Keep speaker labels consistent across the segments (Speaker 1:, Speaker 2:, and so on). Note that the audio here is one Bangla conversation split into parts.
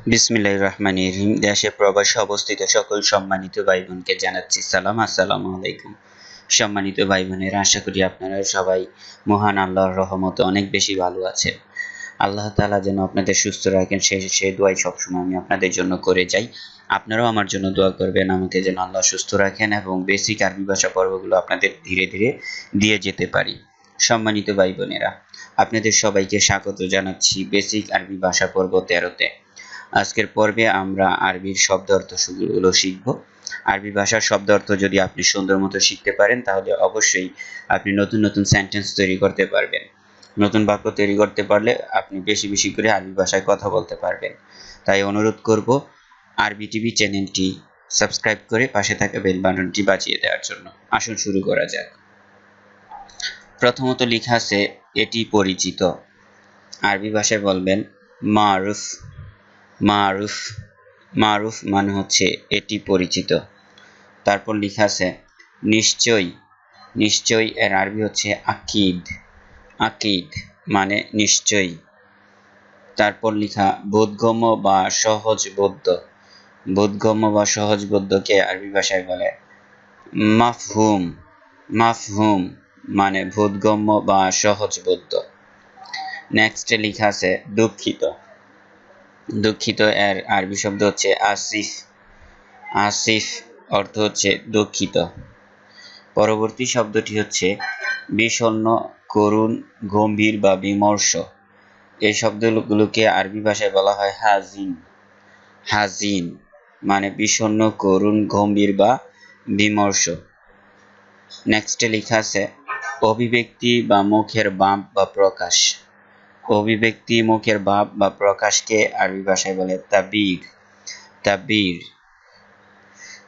Speaker 1: বিসমিল্লাহির রহমানির রহিম। দেশে প্রবাসে অবস্থিত সকল সম্মানিত ভাই বোনকে জানাচ্ছি সালাম, আসসালামু আলাইকুম। সম্মানিত ভাই বোনেরা, আশা করি আপনারা সবাই মহান আল্লাহর রহমতে অনেক বেশি ভালো আছেন। আল্লাহ তাআলা যেন আপনাদের সুস্থ রাখেন সেই দোয়াই সবসময় আমি আপনাদের জন্য করে যাই। আপনারাও আমার জন্য দোয়া করবেন, আমাকে যেন আল্লাহ সুস্থ রাখেন এবং বেসিক আরবি ভাষা পর্বগুলো আপনাদের ধীরে ধীরে দিয়ে যেতে পারি। সম্মানিত ভাই বোনেরা, আপনাদের সবাইকে স্বাগত জানাচ্ছি বেসিক আরবি ভাষা পর্ব 13-তে। আজকের পর্বে আমরা আরবির শব্দ অর্থগুলো শিখব। আরবি ভাষার শব্দ অর্থ যদি আপনি সুন্দর মতো শিখতে পারেন তাহলে অবশ্যই আপনি নতুন নতুন সেন্টেন্স তৈরি করতে পারবেন। নতুন বাক্য তৈরি করতে পারলে আপনি বেশি বেশি করে আরবি ভাষায় কথা বলতে পারবেন। তাই অনুরোধ করব আরবি টিভি চ্যানেলটি সাবস্ক্রাইব করে পাশে থাকা বেল বাটনটি বাজিয়ে দেওয়ার জন্য। আসুন শুরু করা যাক। প্রথমত লেখা আছে এটি পরিচিত। আরবি ভাষায় বলবেন মারুফ। মারুফ মারুফ মানে হচ্ছে এটি পরিচিত। তারপর লেখা আছে নিশ্চয়ই। নিশ্চয়ই এর আরবি হচ্ছে আকিদ। আকিদ মানে নিশ্চয়ই। তারপর লেখা বোধগম্য বা সহজবোধ্য। বোধগম্য বা সহজবোধ্যকে আরবি ভাষায় বলে মাফহুম। মাফহুম মানে বোধগম্য বা সহজবোধ্য। নেক্সটে লেখা আছে দুঃখিত। দুঃখিত এর আরবি শব্দ হচ্ছে আসিফ। আসিফ অর্থ হচ্ছে দুঃখিত। পরবর্তী শব্দটি হচ্ছে বিষণ্ণ, করুণ, গম্ভীর বা বিমর্ষ। এই শব্দগুলোকে আরবি ভাষায় বলা হয় হাজিন। হাজিন মানে বিষণ্ণ, করুণ, গম্ভীর বা বিমর্ষ। নেক্সটে লেখা আছে অভিব্যক্তি বা মুখের ভাব বা প্রকাশ। অভিব্যক্তি, মুখের ভাব বা প্রকাশকে আরবি ভাষায় বলে তাবির। তাবির।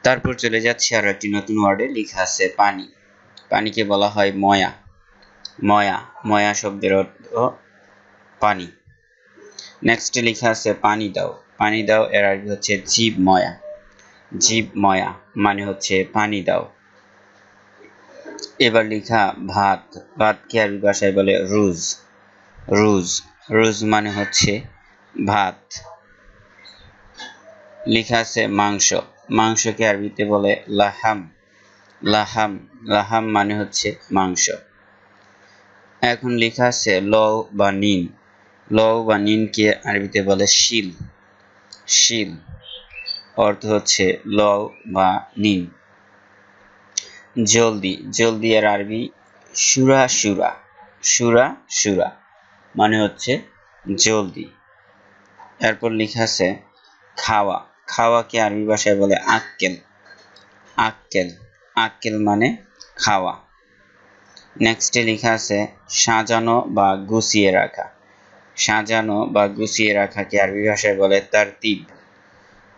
Speaker 1: তারপর চলে যাচ্ছে আরো একটি নতুন ওয়ার্ডে, লেখা আছে পানি। পানিকে বলা হয় ময়া। ময়া। ময়া শব্দের অর্থ পানি। নেক্সটে লেখা আছে পানি দাও। পানি দাও এর আরবি হচ্ছে জীব ময়া। জীব ময়া মানে হচ্ছে পানি দাও। এবার লেখা ভাত। ভাতকে আরবি ভাষায় বলে রুজ। রুজ। রুজ মানে হচ্ছে ভাত। লেখা আছে মাংস। মাংসকে আরবিতে বলে লাহাম। লাহাম। লাহাম মানে হচ্ছে মাংস। এখন লেখা আছে লও বা নিন। লও বা নিনকে আরবিতে বলে শিল। শিল অর্থ হচ্ছে লও বা নিন। জলদি। জলদি এর আরবি সুরা সুরা। সুরা সুরা মানে হচ্ছে জলদি। এরপর লেখা আছে খাওয়া। খাওয়াকে আরবি ভাষায় বলে আক্কেল। আক্কেল। আক্কেল মানে খাওয়া। নেক্সটে লেখা আছে সাজানো বা গুছিয়ে রাখা। সাজানো বা গুছিয়ে রাখাকে আরবি ভাষায় বলে তারতিব।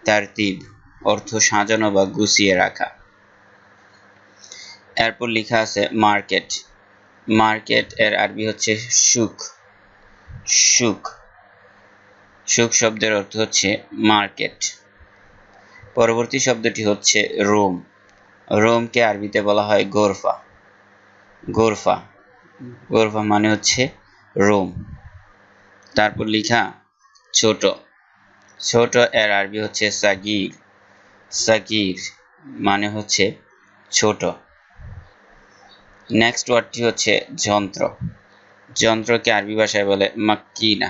Speaker 1: তারতিব অর্থ সাজানো বা গুছিয়ে রাখা। এরপর লেখা আছে মার্কেট। মার্কেট এর আরবি হচ্ছে সুক। সুক। সুক শব্দের অর্থ হচ্ছে মার্কেট। পরবর্তী শব্দটি হচ্ছে রোম। রোমকে আরবিতে বলা হয় গোরফা। গোরফা। গোরফা মানে হচ্ছে রোম। তারপর লেখা ছোট। ছোট এর আরবি হচ্ছে সাগির। সাগির মানে হচ্ছে ছোট। নেক্সট ওয়ার্ডটি হচ্ছে যন্ত্র। যন্ত্রকে আরবি ভাষায় বলে মাক্কিনা।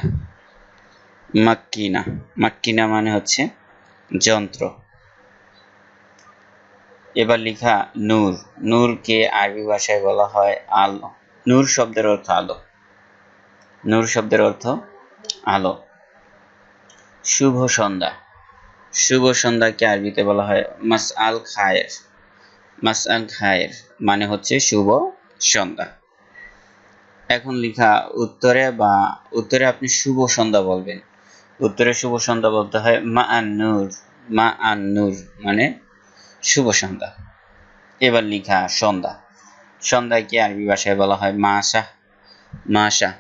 Speaker 1: মাক্কিনা। মাক্কিনা মানে হচ্ছে যন্ত্র। এবার লেখা নূর। নূরকে আরবি ভাষায় বলা হয় আলো। নূর শব্দের অর্থ আলো। নূর শব্দের অর্থ আলো। শুভ সন্ধ্যা। শুভ সন্ধ্যাকে আরবিতে বলা হয় মাসআল খায়ের। মাসআল খায়ের মানে হচ্ছে শুভ সন্ধ্যা। এখন লেখা উত্তরে আপনি শুভ সন্ধ্যা বলবেন। উত্তরে শুভ সন্ধ্যা বলতে হয় মা আন নূর। মা আন নূর মানে শুভ সন্ধ্যা। এবার লেখা সন্ধ্যা। সন্ধ্যাকে আরবি ভাষায় বলা হয় মাশা। মাশা।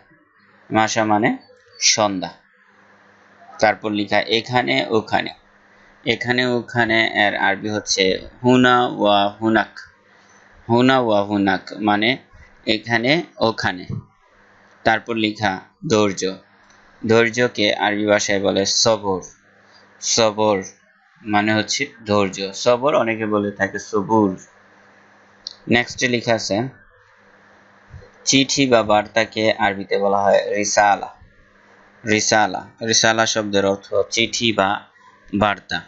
Speaker 1: মাশা মানে সন্ধ্যা। তারপর লেখা এখানে ওখানে। এখানে ওখানে এর আরবি হচ্ছে হুনা ওয়া হুনাক। হুনা ওয়া হুনাক মানে এখানে ওখানে। তারপর লেখা ধৈর্য। ধৈর্যকে আরবি ভাষায় বলে সবর। সবর মানে হচ্ছে ধৈর্য, সবর অনেকে বলে থাকে সবুর। নেক্সটে লেখা আছে চিঠি বা বার্তাকে আরবিতে বলা হয় রিসালা। রিসালা, রিসালা শব্দের অর্থ চিঠি বা বার্তা।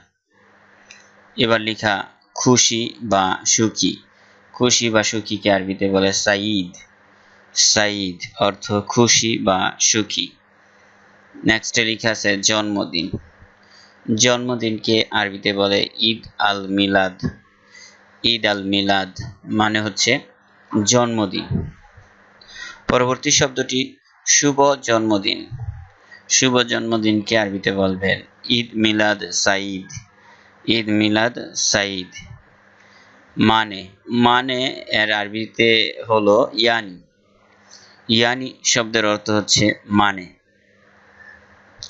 Speaker 1: এবার লেখা খুশি বা সুখী। খুশি বা সুখীকে আরবিতে বলে সাঈদ। সাঈদ অর্থ খুশি বা সুখী। নেক্সটে লেখা আছে জন্মদিন। জন্মদিনকে আরবিতে বলে ঈদ আল মিলাদ। ঈদ আল মিলাদ মানে হচ্ছে জন্মদিন। পরবর্তী শব্দটি শুভ জন্মদিন। শুভ জন্মদিনকে আরবিতে বলবেন ঈদ মিলাদ সাঈদ। ঈদ মিলাদ সাঈদ। মানে, মানে এর আরবিতে হলো ইয়ানি। ইয়ানি শব্দের অর্থ হচ্ছে মানে।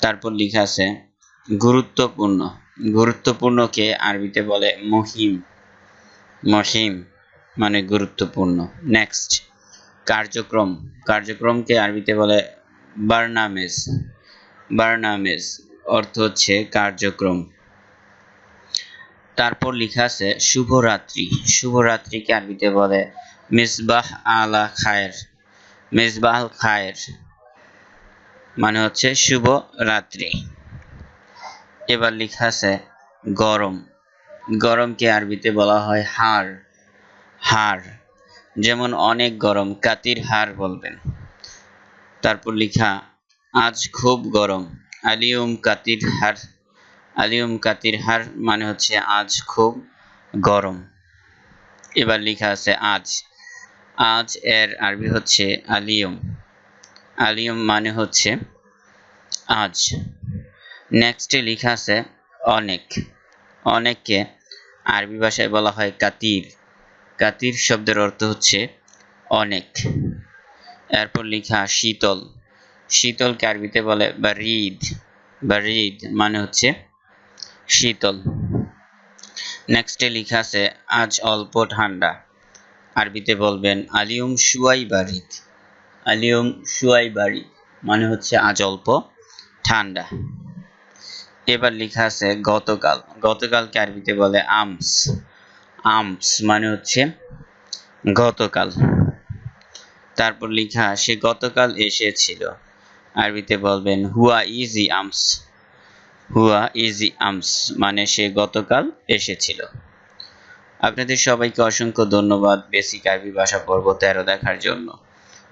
Speaker 1: তারপর লেখা আছে গুরুত্বপূর্ণ। গুরুত্বপূর্ণকে আরবিতে বলে মুহিম। মুহিম মানে গুরুত্বপূর্ণ। নেক্সট কার্যক্রম। কার্যক্রমকে আরবিতে বলে বারনামেজ। বারনামেজ অর্থ হচ্ছে কার্যক্রম। তারপর লেখা আছে শুভরাত্রি। শুভরাত্রিকে আরবিতে বলে মিসবাহ আলা খায়ের। মিসবাহ আল খায়ের মানে হচ্ছে শুভ রাত্রি। এবার লেখা আছে গরম। গরমকে আরবিতে বলা হয় হার। হার যেমন অনেক গরম, কাতির হার বলবেন। তারপর লেখা আজ খুব গরম, আলিয়ুম কাতির হার। আলিয়ুম কাতির হার মানে হচ্ছে আজ খুব গরম। এবার লেখা আছে আজ। আজ এর আরবি হচ্ছে আলিয়ুম। আলিয়ুম মানে হচ্ছে আজ। নেক্সটে লেখা আছে অনেক। অনেককে আরবি ভাষায় বলা হয় কাতির। কাতির শব্দের অর্থ হচ্ছে অনেক। এরপর লেখা শীতল। শীতলকে আরবিতে বলে বারিদ। বারিদ মানে হচ্ছে শীতল। নেক্সটে লেখা আছে আজ অল্প ঠান্ডা। আরবিতে বলবেন আলিয়ুম শুয়াই বারিদ। আলিয়ুম শুয়াই বারিদ মানে হচ্ছে আজ অল্প ঠান্ডা। এবার লেখা আছে গতকাল। গতকালকে আরবিতে বলে আমস। আমস মানে হচ্ছে গতকাল। তারপর লেখা সে গতকাল এসেছিল। আরবিতে বলবেন হুয়া ইজি আমস। হুয়া ইজি আমস মানে সে গতকাল এসেছিল। আপনাদের সবাইকে অসংখ্য ধন্যবাদ বেসিক আরবি ভাষা পর্ব 13 দেখার জন্য।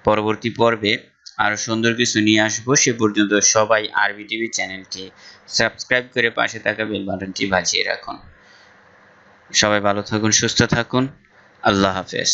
Speaker 1: পরবর্তী পর্বে আরো সুন্দর কিছু নিয়ে আসবো। সে পর্যন্ত সবাই আরবি টিভি চ্যানেলটি সাবস্ক্রাইব করে পাশে থাকা বেল বাটনটি বাজিয়ে রাখুন। সবাই ভালো থাকুন, সুস্থ থাকুন। আল্লাহ হাফেজ।